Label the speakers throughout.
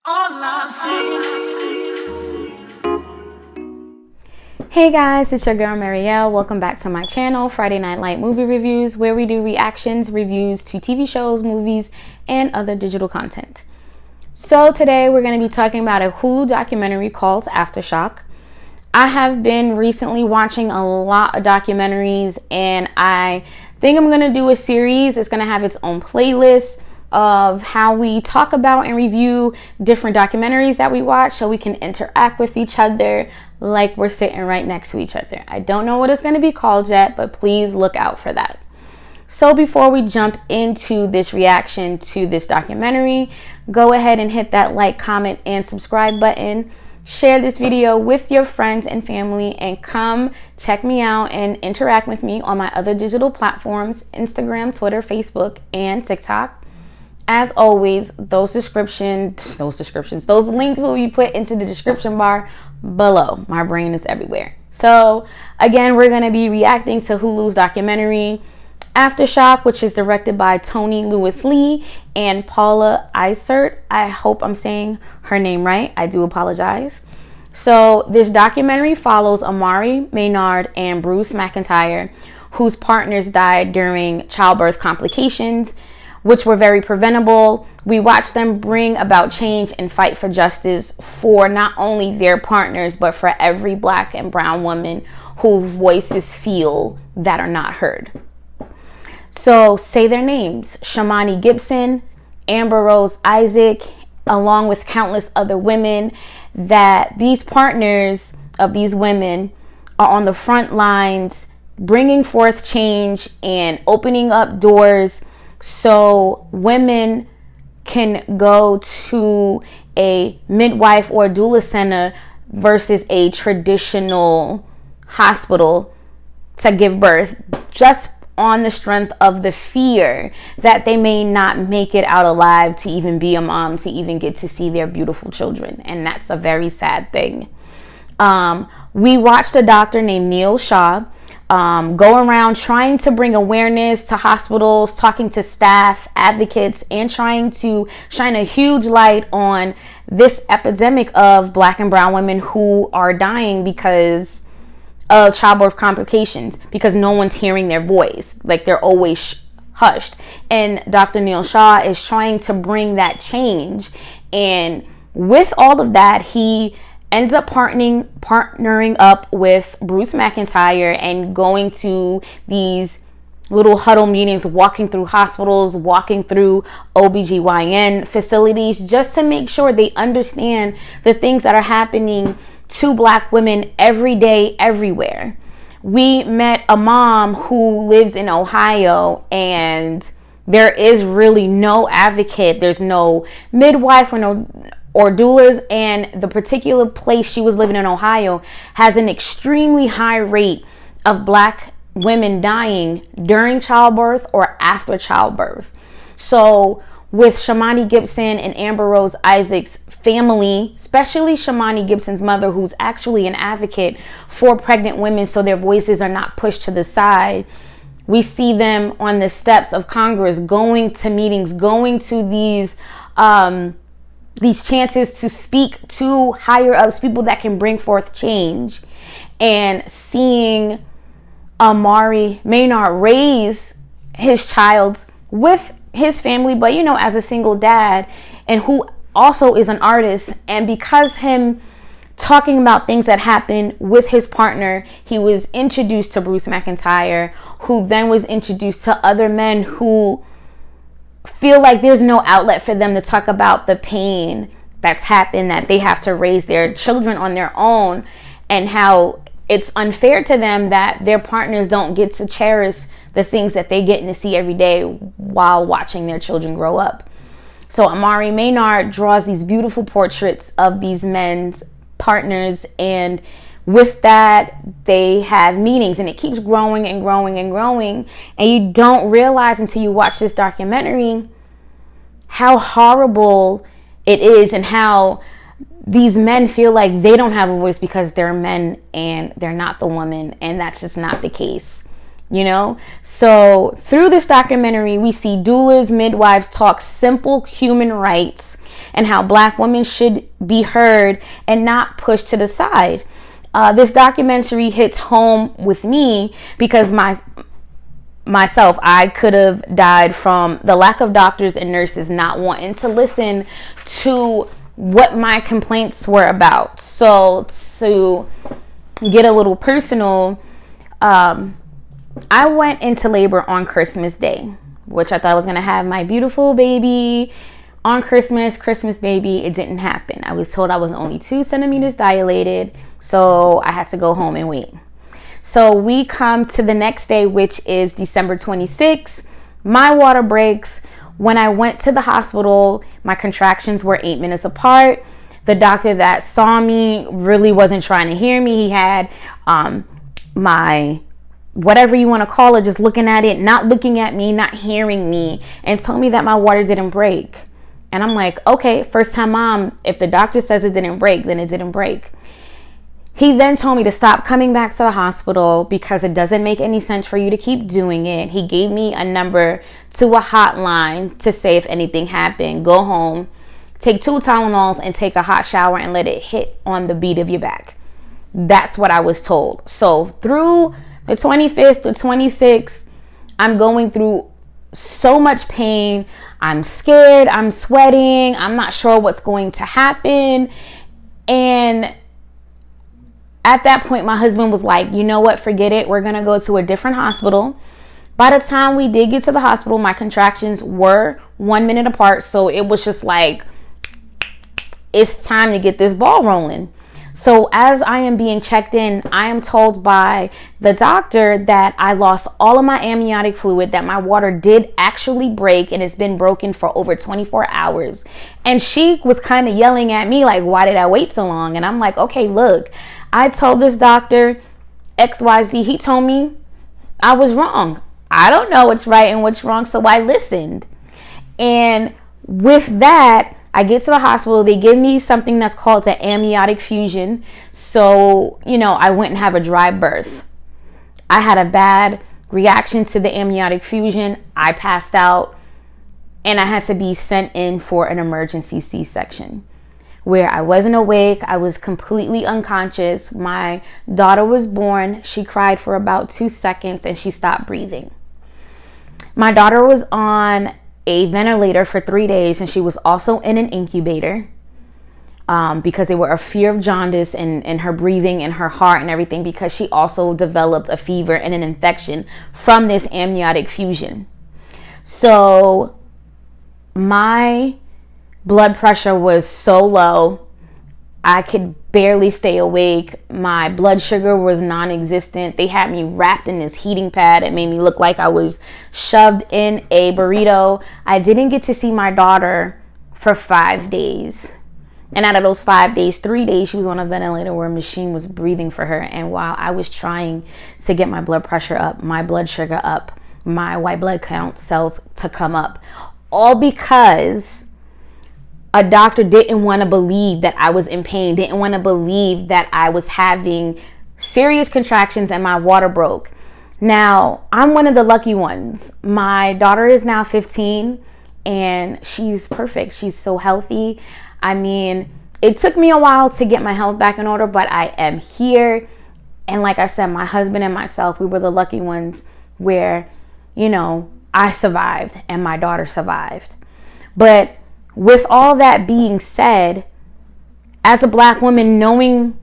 Speaker 1: Hey guys, it's your girl Marielle. Welcome back to my channel, Friday Night Light Movie Reviews, where we do reactions, reviews to TV shows, movies, and other digital content. So today we're going to be talking about a Hulu documentary called Aftershock. I have been recently watching a lot of documentaries, and I think I'm going to do a series. It's going to have its own playlist of how we talk about and review different documentaries that we watch so we can interact with each other like we're sitting right next to each other. I don't know what it's going to be called yet, but please look out for that. So before we jump into this reaction to this documentary, go ahead and hit that like, comment, and subscribe button. Share this video with your friends and family, and come check me out and interact with me on my other digital platforms, Instagram, Twitter, Facebook, and TikTok. As always, those links will be put into the description bar below. My brain is everywhere. So again, we're going to be reacting to Hulu's documentary Aftershock, which is directed by Tony Lewis Lee and Paula Isert. I hope I'm saying her name right. I do apologize. So this documentary follows Amari Maynard and Bruce McIntyre, whose partners died during childbirth complications, which were very preventable. We watch them bring about change and fight for justice for not only their partners, but for every Black and brown woman whose voices feel that are not heard. So say their names: Shamani Gibson, Amber Rose Isaac, along with countless other women. That these partners of these women are on the front lines, bringing forth change and opening up doors so women can go to a midwife or doula center versus a traditional hospital to give birth, just on the strength of the fear that they may not make it out alive to even be a mom, to even get to see their beautiful children. And that's a very sad thing. We watched a doctor named Neil Shaw go around trying to bring awareness to hospitals, talking to staff, advocates, and trying to shine a huge light on this epidemic of Black and brown women who are dying because of childbirth complications, because no one's hearing their voice. Like, they're always hushed. And Dr. Neil Shaw is trying to bring that change. And with all of that, he ends up partnering up with Bruce McIntyre and going to these little huddle meetings, walking through hospitals, walking through OBGYN facilities, just to make sure they understand the things that are happening to Black women every day, everywhere. We met a mom who lives in Ohio, and there is really no advocate. There's no midwife or doulas, and the particular place she was living in, Ohio, has an extremely high rate of Black women dying during childbirth or after childbirth. So with Shamani Gibson and Amber Rose Isaac's family, especially Shamani Gibson's mother, who's actually an advocate for pregnant women so their voices are not pushed to the side, we see them on the steps of Congress, going to meetings, going to these chances to speak to higher ups, people that can bring forth change. And seeing Amari Maynard raise his child with his family, but as a single dad, and who also is an artist. And because him talking about things that happened with his partner, he was introduced to Bruce McIntyre, who then was introduced to other men who feel like there's no outlet for them to talk about the pain that's happened, that they have to raise their children on their own, and how it's unfair to them that their partners don't get to cherish the things that they get to see every day while watching their children grow up. So Amari Maynard draws these beautiful portraits of these men's partners, and with that, they have meetings, and it keeps growing and growing and growing. And you don't realize until you watch this documentary how horrible it is, and how these men feel like they don't have a voice because they're men and they're not the woman, and that's just not the case. So through this documentary, we see doulas, midwives talk simple human rights and how Black women should be heard and not pushed to the side. This documentary hits home with me because myself, I could have died from the lack of doctors and nurses not wanting to listen to what my complaints were about. So to get a little personal, I went into labor on Christmas Day, which I thought I was going to have my beautiful baby on Christmas baby. It didn't happen. I was told I was only 2 centimeters dilated, so I had to go home and wait. So we come to the next day, which is December 26th. My water breaks. When I went to the hospital, my contractions were 8 minutes apart. The doctor that saw me really wasn't trying to hear me. He had my, whatever you want to call it, just looking at it, not looking at me, not hearing me, and told me that my water didn't break. And I'm like, okay, first time mom, if the doctor says it didn't break, then it didn't break. He then told me to stop coming back to the hospital because it doesn't make any sense for you to keep doing it. He gave me a number to a hotline to say if anything happened, go home, take 2 Tylenols and take a hot shower and let it hit on the beat of your back. That's what I was told. So through the 25th to 26th, I'm going through so much pain. I'm scared. I'm sweating. I'm not sure what's going to happen. And at that point, my husband was like, you know what, forget it. We're going to go to a different hospital. By the time we did get to the hospital, my contractions were 1 minute apart. So it was just like, it's time to get this ball rolling. So as I am being checked in, I am told by the doctor that I lost all of my amniotic fluid, that my water did actually break, and it's been broken for over 24 hours. And she was kind of yelling at me like, why did I wait so long? And I'm like, okay, look, I told this doctor XYZ. He told me I was wrong. I don't know what's right and what's wrong, so I listened. And with that, I get to the hospital. They give me something that's called an amniotic fusion. So, I wouldn't have a dry birth. I had a bad reaction to the amniotic fusion. I passed out, and I had to be sent in for an emergency C-section where I wasn't awake. I was completely unconscious. My daughter was born. She cried for about 2 seconds and she stopped breathing. My daughter was on a ventilator for 3 days, and she was also in an incubator because they were a fear of jaundice in her breathing and her heart and everything, because she also developed a fever and an infection from this amniotic fusion. So my blood pressure was so low, I could barely stay awake. My blood sugar was non-existent. They had me wrapped in this heating pad. It made me look like I was shoved in a burrito. I didn't get to see my daughter for 5 days. And out of those 5 days, 3 days, she was on a ventilator where a machine was breathing for her. And while I was trying to get my blood pressure up, my blood sugar up, my white blood count cells to come up, all because a doctor didn't want to believe that I was in pain, didn't want to believe that I was having serious contractions and my water broke. Now, I'm one of the lucky ones. My daughter is now 15 and she's perfect. She's so healthy. I mean, it took me a while to get my health back in order, but I am here. And like I said, my husband and myself, we were the lucky ones where, I survived and my daughter survived. But with all that being said, as a Black woman, knowing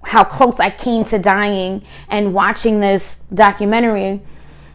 Speaker 1: how close I came to dying and watching this documentary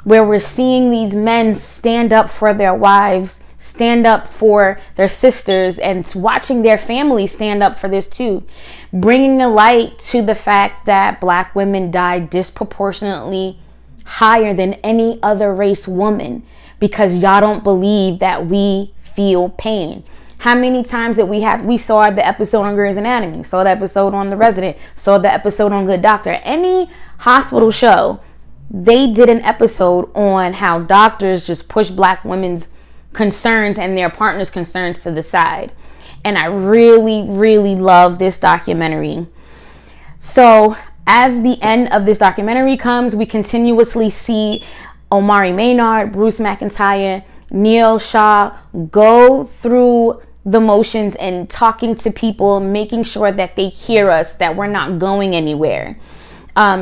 Speaker 1: where we're seeing these men stand up for their wives, stand up for their sisters, and watching their families stand up for this too, bringing a light to the fact that Black women die disproportionately higher than any other race woman because y'all don't believe that we feel pain. How many times that we saw the episode on Grey's Anatomy, saw the episode on The Resident, saw the episode on Good Doctor. Any hospital show, they did an episode on how doctors just push Black women's concerns and their partners' concerns to the side. And I really, really love this documentary. So as the end of this documentary comes, we continuously see Omari Maynard, Bruce McIntyre, Neil Shaw go through the motions and talking to people, making sure that they hear us, that we're not going anywhere.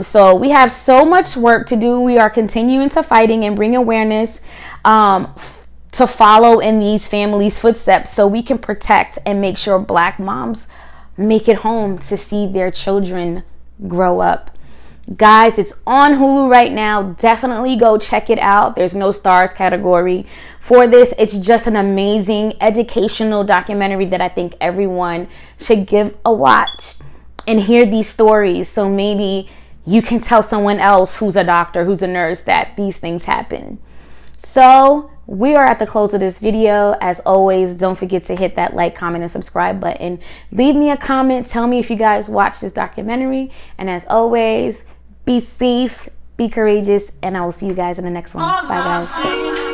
Speaker 1: So we have so much work to do. We are continuing to fighting and bring awareness to follow in these families' footsteps so we can protect and make sure Black moms make it home to see their children grow up. Guys, it's on Hulu right now. Definitely go check it out. There's no stars category for this. It's just an amazing educational documentary that I think everyone should give a watch and hear these stories. So maybe you can tell someone else who's a doctor, who's a nurse, that these things happen. So we are at the close of this video. As always, don't forget to hit that like, comment, and subscribe button. Leave me a comment. Tell me if you guys watched this documentary. And as always, be safe, be courageous, and I will see you guys in the next one. Bye, guys.